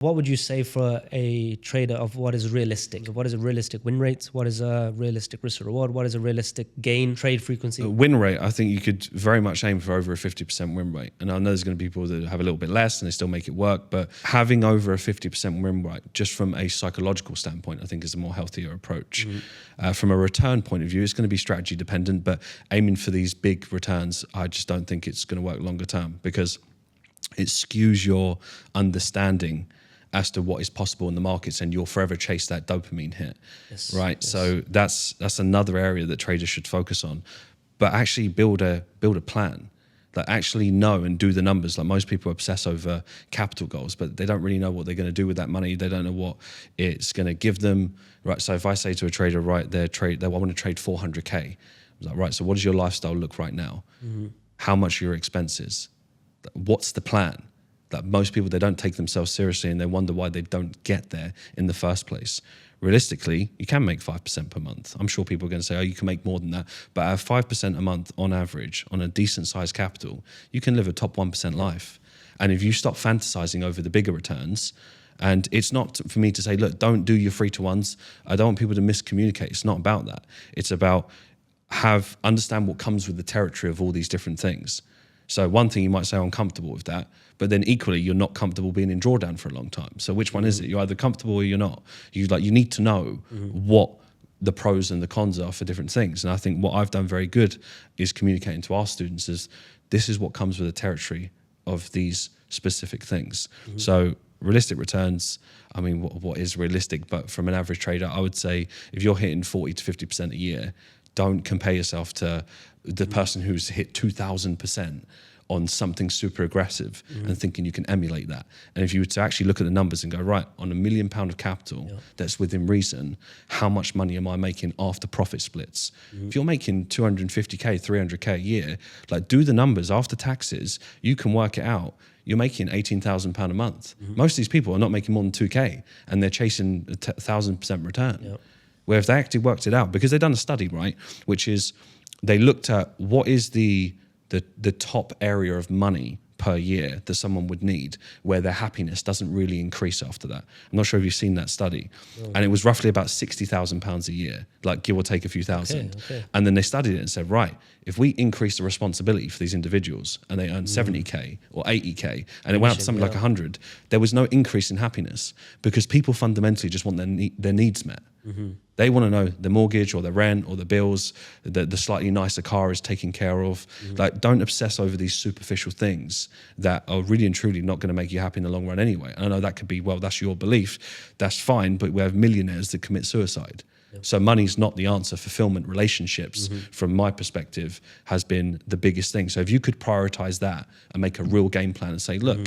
What would you say for a trader of what is realistic? What is a realistic win rate? What is a realistic risk to reward? What is a realistic gain trade frequency? Win rate, I think you could very much aim for over a 50% win rate. And I know there's going to be people that have a little bit less and they still make it work, but having over a 50% win rate, just from a psychological standpoint, I think is a more healthier approach. From a return point of view, it's going to be strategy dependent, but aiming for these big returns, I just don't think it's going to work longer term, because it skews your understanding as to what is possible in the markets, and you'll forever chase that dopamine hit, right? Yes. So that's another area that traders should focus on, but actually build a plan. Like, actually know and do the numbers. Like, most people obsess over capital goals, but they don't really know what they're going to do with that money. They don't know what it's going to give them, right? So if I say to a trader, right, they want to trade 400K, I was like, right, so what does your lifestyle look right now? How much are your expenses? What's the plan? That most people, they don't take themselves seriously, and they wonder why they don't get there in the first place. Realistically, you can make 5% per month. I'm sure people are going to say, oh, you can make more than that. But at 5% a month on average, on a decent sized capital, you can live a top 1% life. And if you stop fantasizing over the bigger returns, and it's not for me to say, look, don't do your 3-to-1s. I don't want people to miscommunicate. It's not about that. It's about understand what comes with the territory of all these different things. So one thing you might say, I'm comfortable with that, but then equally you're not comfortable being in drawdown for a long time. So which one is it? You're either comfortable or you're not. You need to know what the pros and the cons are for different things. And I think what I've done very good is communicating to our students is this is what comes with the territory of these specific things. So realistic returns, I mean, what is realistic? But from an average trader, I would say if you're hitting 40 to 50% a year, don't compare yourself to the person who's hit 2,000% on something super aggressive and thinking you can emulate that. And if you were to actually look at the numbers and go, right, on £1 million of capital that's within reason, how much money am I making after profit splits? If you're making 250K, 300K a year, like, do the numbers after taxes, you can work it out. You're making £18,000 a month. Most of these people are not making more than 2K, and they're chasing a 1,000% return. Where if they actually worked it out, because they've done a study, right, which is they looked at what is the top area of money per year that someone would need where their happiness doesn't really increase after that. I'm not sure if you've seen that study. And it was roughly about £60,000 a year, like give or take a few thousand. And then they studied it and said, right, if we increase the responsibility for these individuals and they earn 70K or 80K and it went up to something like 100, there was no increase in happiness, because people fundamentally just want their needs met. They want to know the mortgage or the rent or the bills, the slightly nicer car is taken care of. Like, don't obsess over these superficial things that are really and truly not going to make you happy in the long run anyway. And I know that could be, well, that's your belief. That's fine. But we have millionaires that commit suicide. So money's not the answer. Fulfillment, relationships, from my perspective, has been the biggest thing. So if you could prioritize that and make a real game plan and say, look,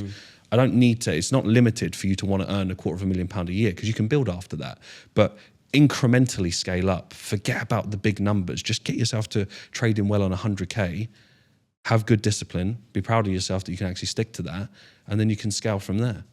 I don't need to, it's not limited for you to want to earn £250,000 a year, because you can build after that. But incrementally scale up. Forget about the big numbers. Just get yourself to trading well on 100K. Have good discipline. Be proud of yourself that you can actually stick to that. And then you can scale from there.